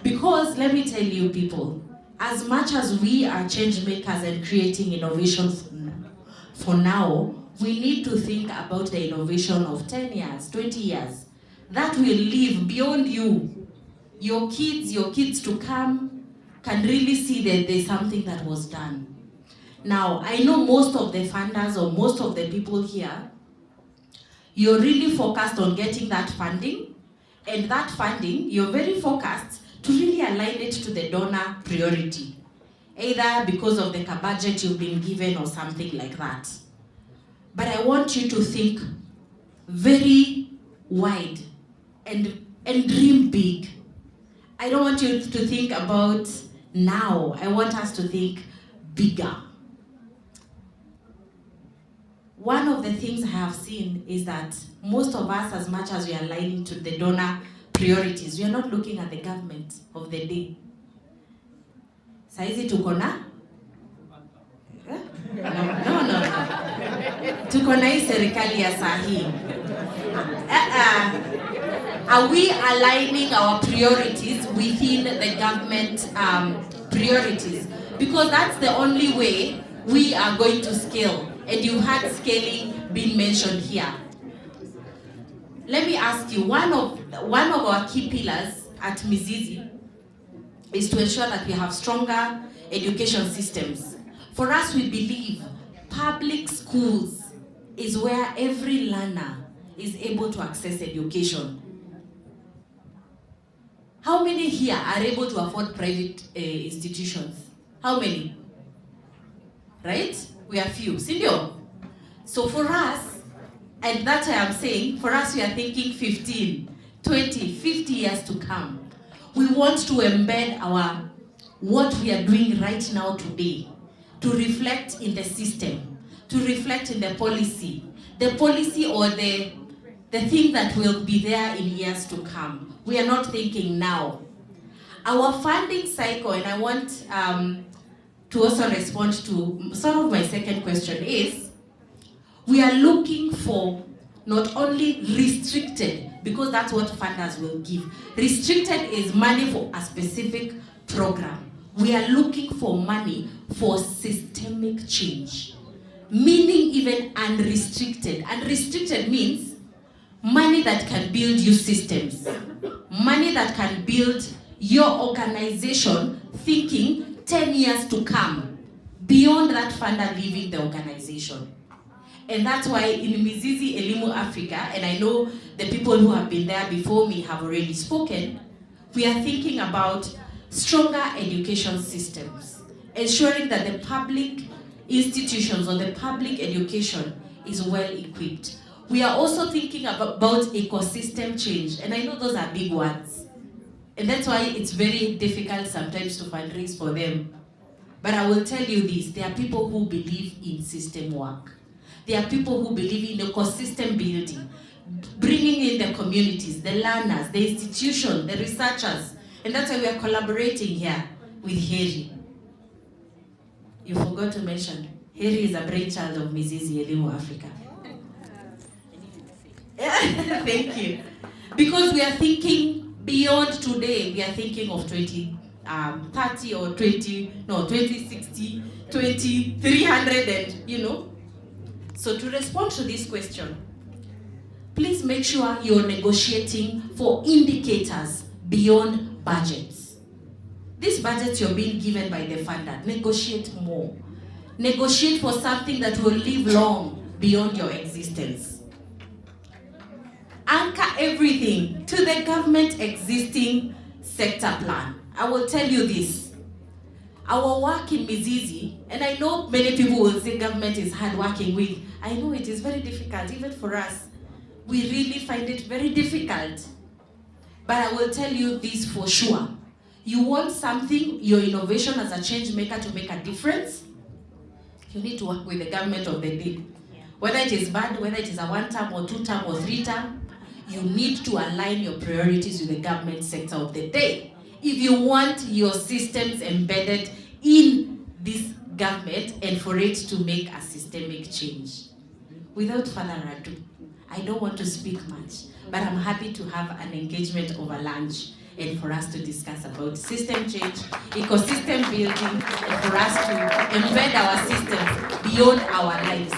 Because let me tell you people, as much as we are change makers and creating innovation for now, we need to think about the innovation of 10 years, 20 years. That will live beyond you. Your kids to come can really see that there's something that was done. Now, I know most of the funders or most of the people here, you're really focused on getting that funding, and that funding, you're very focused to really align it to the donor priority, either because of the budget you've been given or something like that. But I want you to think very wide and dream big. I don't want you to think about now. I want us to think bigger. One of the things I have seen is that most of us, as much as we are aligning to the donor priorities, we are not looking at the government of the day. Saizi tuko na? No. Tuko na hii serikali ya sahi. Are we aligning our priorities within the government priorities? Because that's the only way we are going to scale. And you had scaling being mentioned here. Let me ask you, one of our key pillars at Mizizi is to ensure that we have stronger education systems. For us, we believe public schools is where every learner is able to access education. How many here are able to afford private institutions? How many? Right? We are few. Sindio? So for us, and that's why I'm saying, for us we are thinking 15, 20, 50 years to come. We want to embed what we are doing right now today to reflect in the system, to reflect in the policy or the thing that will be there in years to come. We are not thinking now. Our funding cycle, and I want to also respond to sort of my second question, is we are looking for not only restricted, because that's what funders will give. Restricted is money for a specific program. We are looking for money for systemic change, meaning even unrestricted. Unrestricted means money that can build you systems, money that can build your organization thinking 10 years to come, beyond that funder leaving the organization. And that's why in Mizizi Elimu Afrika, and I know the people who have been there before me have already spoken, we are thinking about stronger education systems, ensuring that the public institutions or the public education is well equipped. We are also thinking about ecosystem change, and I know those are big words, and that's why it's very difficult sometimes to fundraise for them. But I will tell you this, there are people who believe in system work. There are people who believe in ecosystem building, bringing in the communities, the learners, the institutions, the researchers, and that's why we are collaborating here with HERI. You forgot to mention, HERI is a brainchild of Mizizi Elimu Afrika. Thank you. Because we are thinking beyond today, we are thinking of 2030 or 2060, 2300, and So to respond to this question, please make sure you're negotiating for indicators beyond budgets. These budgets you're being given by the funder, negotiate more. Negotiate for something that will live long beyond your existence. Anchor everything to the government existing sector plan. I will tell you this. Our work in Mizizi, and I know many people will say government is hard working with. I know it is very difficult, even for us. We really find it very difficult. But I will tell you this for sure. You want something, your innovation as a change maker to make a difference, you need to work with the government of the day. Whether it is bad, whether it is a 1-term or 2-term or 3-term, you need to align your priorities with the government sector of the day. If you want your systems embedded in this government and for it to make a systemic change. Without further ado, I don't want to speak much, but I'm happy to have an engagement over lunch and for us to discuss about system change, ecosystem building, and for us to embed our systems beyond our lives.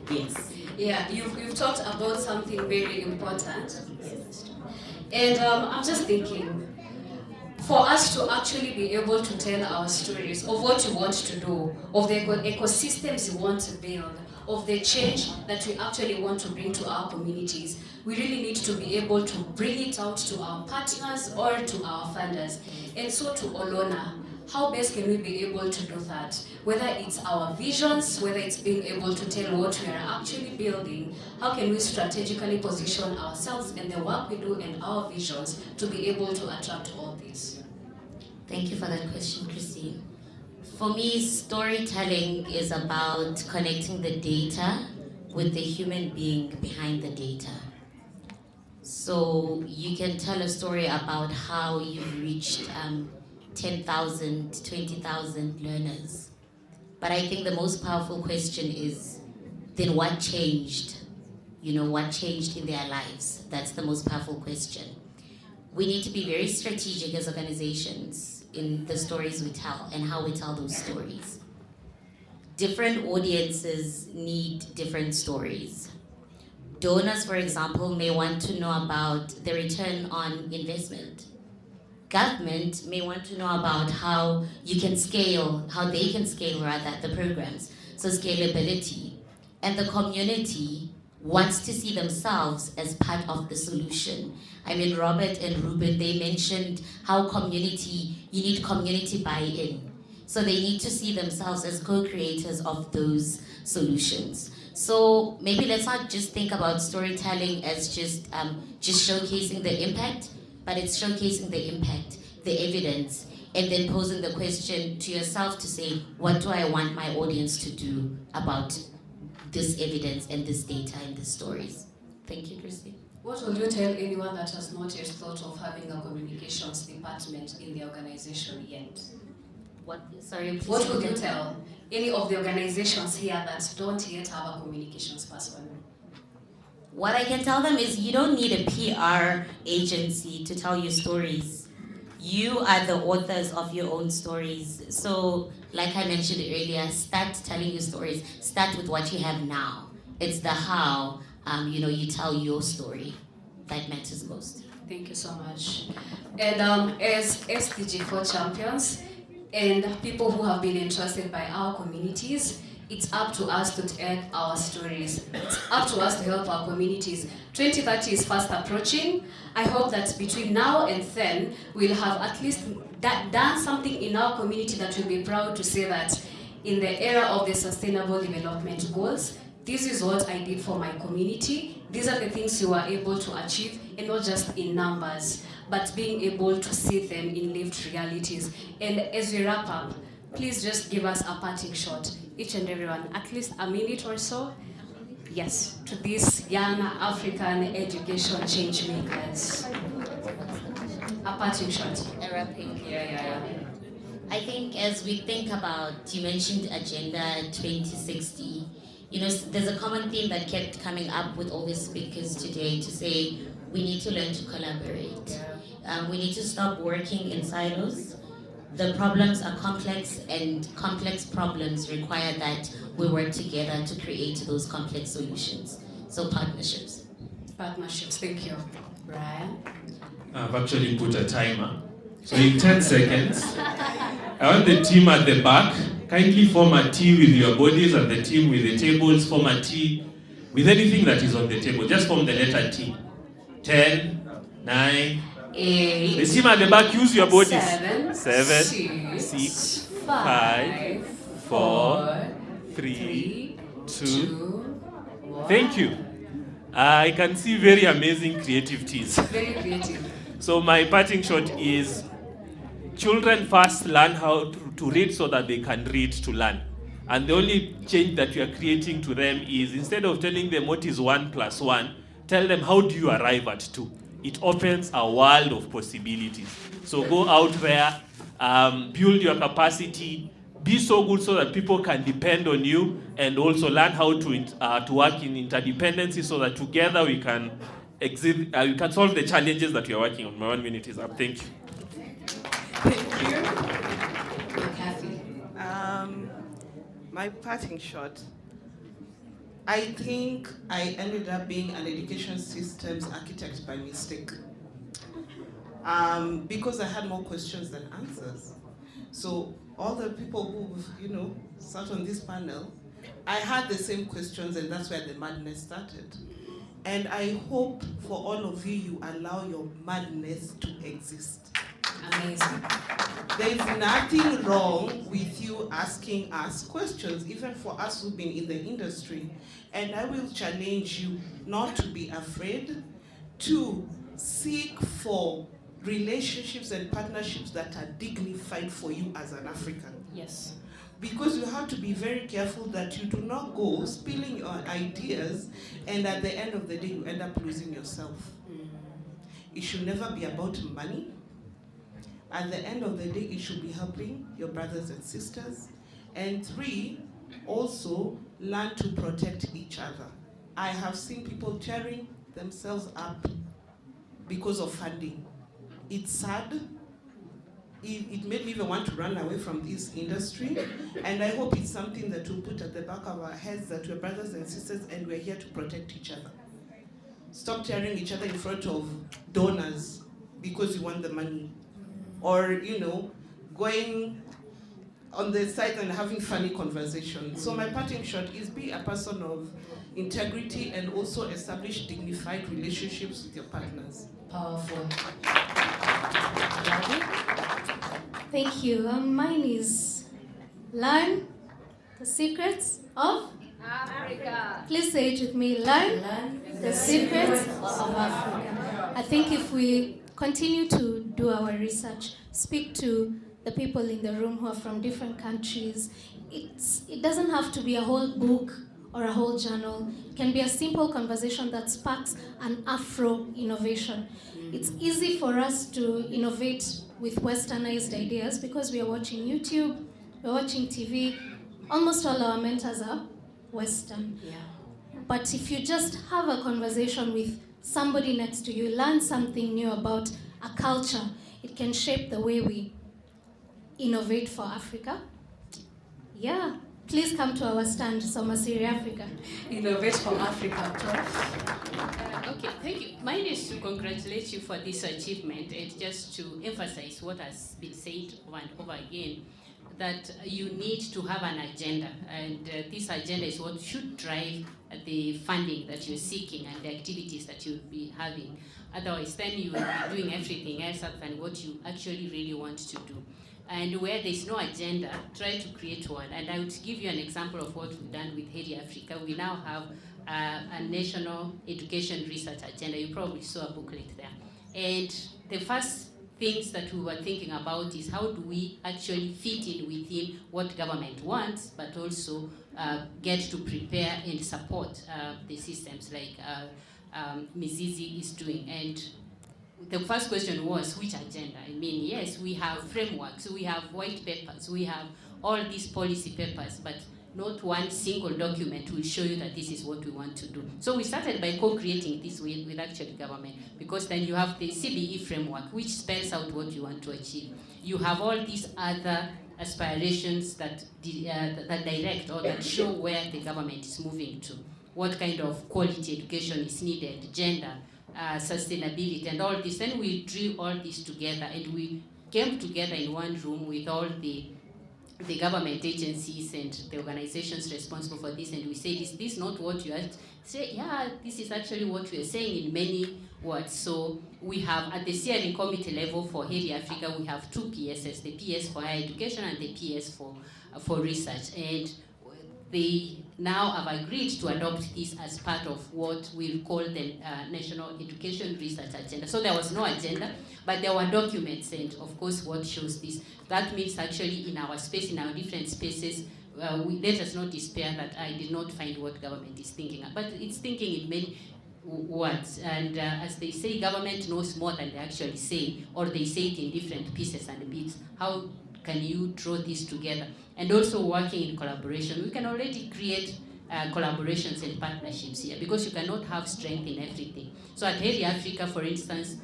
Yes. Yeah, you've talked about something very important. And I'm just thinking, for us to actually be able to tell our stories of what we want to do, of the ecosystems we want to build, of the change that we actually want to bring to our communities, we really need to be able to bring it out to our partners or to our funders. And so to Olona, how best can we be able to do that? Whether it's our visions, whether it's being able to tell what we are actually building, how can we strategically position ourselves and the work we do and our visions to be able to attract all this? Thank you for that question, Christine. For me, storytelling is about connecting the data with the human being behind the data. So you can tell a story about how you've reached 10,000, 20,000 learners. But I think the most powerful question is, then what changed? What changed in their lives? That's the most powerful question. We need to be very strategic as organizations in the stories we tell and how we tell those stories. Different audiences need different stories. Donors, for example, may want to know about the return on investment. Government may want to know about how they can scale the programs, so scalability. And the community wants to see themselves as part of the solution. I mean, Robert and Ruben, they mentioned how you need community buy-in. So they need to see themselves as co-creators of those solutions. So maybe let's not just think about storytelling as just showcasing the impact, but it's showcasing the impact the evidence, and then posing the question to yourself to say, what do I want my audience to do about this evidence and this data and these stories? Thank you, Christine. What would you tell anyone that has not yet thought of having a communications department in the organization yet? What What would you tell any of the organizations here that don't yet have a communications person? What I can tell them is you don't need a PR agency to tell your stories. You are the authors of your own stories. So, like I mentioned earlier, start telling your stories. Start with what you have now. It's the how, you tell your story that matters most. Thank you so much. And as SDG4 champions and people who have been entrusted by our communities, it's up to us to tell our stories. It's up to us to help our communities. 2030 is fast approaching. I hope that between now and then, we'll have at least done something in our community that we'll be proud to say that in the era of the Sustainable Development Goals, this is what I did for my community. These are the things you were able to achieve, and not just in numbers, but being able to see them in lived realities. And as we wrap up, please just give us a parting shot, each and everyone, at least a minute or so, yes, to these young African education change makers. A parting shot. A wrapping. Yeah. I think as we think about, you mentioned Agenda 2060, there's a common theme that kept coming up with all the speakers today to say we need to learn to collaborate. We need to stop working in silos. The problems are complex, and complex problems require that we work together to create those complex solutions. So partnerships. Partnerships, thank you. Brian? I've actually put a timer. So in 10 seconds, I want the team at the back, kindly form a T with your bodies, and the team with the tables, form a T with anything that is on the table. Just form the letter T. 10, 9, 8. The team at the back, use your bodies. 7, 6, 5, 4, 3, 2. 1. Thank you. I can see very amazing creative teas. Very creative. So my parting shot is, children first learn how to read so that they can read to learn. And the only change that you are creating to them is, instead of telling them what is 1 + 1, tell them how do you arrive at 2. It opens a world of possibilities. So go out there, build your capacity, be so good so that people can depend on you, and also learn how to work in interdependency so that together we can we can solve the challenges that we are working on. My 1 minute is up. Thank you. Thank you. Kathy. My parting shot. I think I ended up being an education systems architect by mistake. Because I had more questions than answers. So all the people who, sat on this panel, I had the same questions, and that's where the madness started. And I hope for all of you, you allow your madness to exist. Amazing. There's nothing wrong with you asking us questions, even for us who've been in the industry. And I will challenge you not to be afraid, to seek for relationships and partnerships that are dignified for you as an African. Yes. Because you have to be very careful that you do not go spilling your ideas, and at the end of the day, you end up losing yourself. It should never be about money. At the end of the day, it should be helping your brothers and sisters. And 3, also learn to protect each other. I have seen people tearing themselves up because of funding. It's sad. It made me even want to run away from this industry. And I hope it's something that we'll put at the back of our heads, that we're brothers and sisters and we're here to protect each other. Stop tearing each other in front of donors because you want the money. Or, going on the side and having funny conversations. So my parting shot is, be a person of integrity and also establish dignified relationships with your partners. Powerful. Thank you. Mine is learn the secrets of Africa. Please say it with me. Learn the secrets of Africa. I think if we continue to do our research, speak to the people in the room who are from different countries. It doesn't have to be a whole book or a whole journal. It can be a simple conversation that sparks an Afro innovation. It's easy for us to innovate with westernized ideas because we are watching YouTube, we're watching TV. Almost all our mentors are Western. Yeah. But if you just have a conversation with somebody next to you, learn something new about a culture, it can shape the way we innovate for Africa. Yeah, please come to our stand, Soma Siri Afrika. Innovate for Africa. Okay, thank you. Mine is to congratulate you for this achievement and just to emphasize what has been said over and over again, that you need to have an agenda, and this agenda is what should drive the funding that you're seeking and the activities that you'll be having. Otherwise, then you will be doing everything else other than what you actually really want to do. And where there's no agenda, try to create one. And I would give you an example of what we've done with HERI Africa. We now have a national education research agenda. You probably saw a booklet there. And the first things that we were thinking about is how do we actually fit in within what government wants, but also get to prepare and support the systems like Mizizi is doing. And the first question was, which agenda? I mean, yes, we have frameworks, we have white papers, we have all these policy papers, but not one single document will show you that this is what we want to do. So we started by co-creating this with actually government, because then you have the CBE framework, which spells out what you want to achieve. You have all these other aspirations that direct or that show where the government is moving to, what kind of quality education is needed, gender, sustainability, and all this. Then we drew all this together, and we came together in one room with all the government agencies and the organizations responsible for this, and we say, is this not what you are saying? Yeah, this is actually what we are saying in many words. So we have, at the steering committee level for HERI Africa, we have two PSs, the PS for higher education and the PS for research. And they now have agreed to adopt this as part of what we'll call the National Education Research Agenda. So there was no agenda, but there were documents, and of course what shows this. That means actually in our space, in our different spaces, let us not despair that I did not find what government is thinking, but it's thinking in many words. And as they say, government knows more than they actually say, or they say it in different pieces and bits. How can you draw this together? And also working in collaboration. We can already create collaborations and partnerships here, because you cannot have strength in everything. So at HERI Africa, for instance,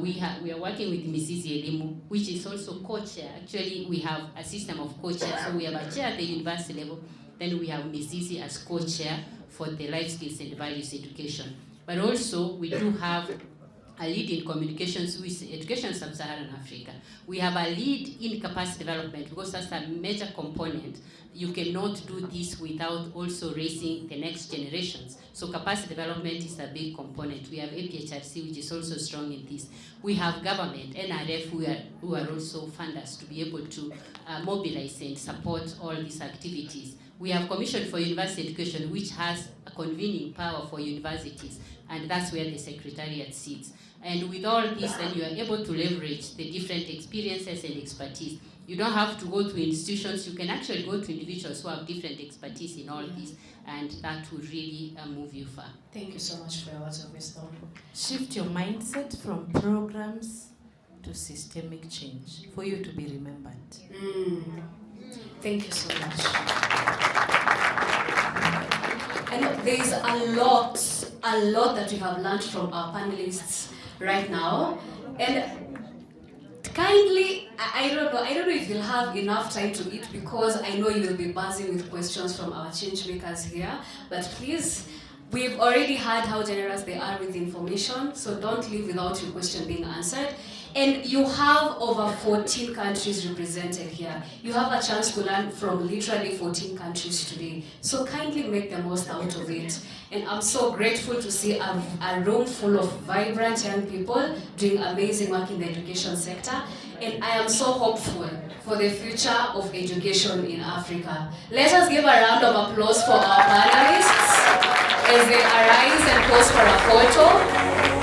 we are working with Mizizi Elimu, which is also co-chair. Actually, we have a system of co-chair. So we have a chair at the university level, then we have Mizizi as co-chair for the life skills and values education. But also, we do have a lead in communications with Education Sub-Saharan Africa. We have a lead in capacity development, because that's a major component. You cannot do this without also raising the next generations. So capacity development is a big component. We have APHRC, which is also strong in this. We have government, NRF, who are also funders to be able to mobilize and support all these activities. We have Commission for University Education, which has a convening power for universities, and that's where the Secretariat sits. And with all this, then you are able to leverage the different experiences and expertise. You don't have to go to institutions. You can actually go to individuals who have different expertise in all this, and that will really move you far. Thank you so much for your words of wisdom. Shift your mindset from programs to systemic change for you to be remembered. Thank you so much. I know there's a lot that we have learned from our panelists right now, and kindly, I don't know if you'll have enough time to eat, because I know you will be buzzing with questions from our change makers here, but please, we've already heard how generous they are with information, so don't leave without your question being answered. And you have over 14 countries represented here. You have a chance to learn from literally 14 countries today. So kindly make the most out of it. And I'm so grateful to see a room full of vibrant young people doing amazing work in the education sector. And I am so hopeful for the future of education in Africa. Let us give a round of applause for our panelists as they arise and pose for a photo.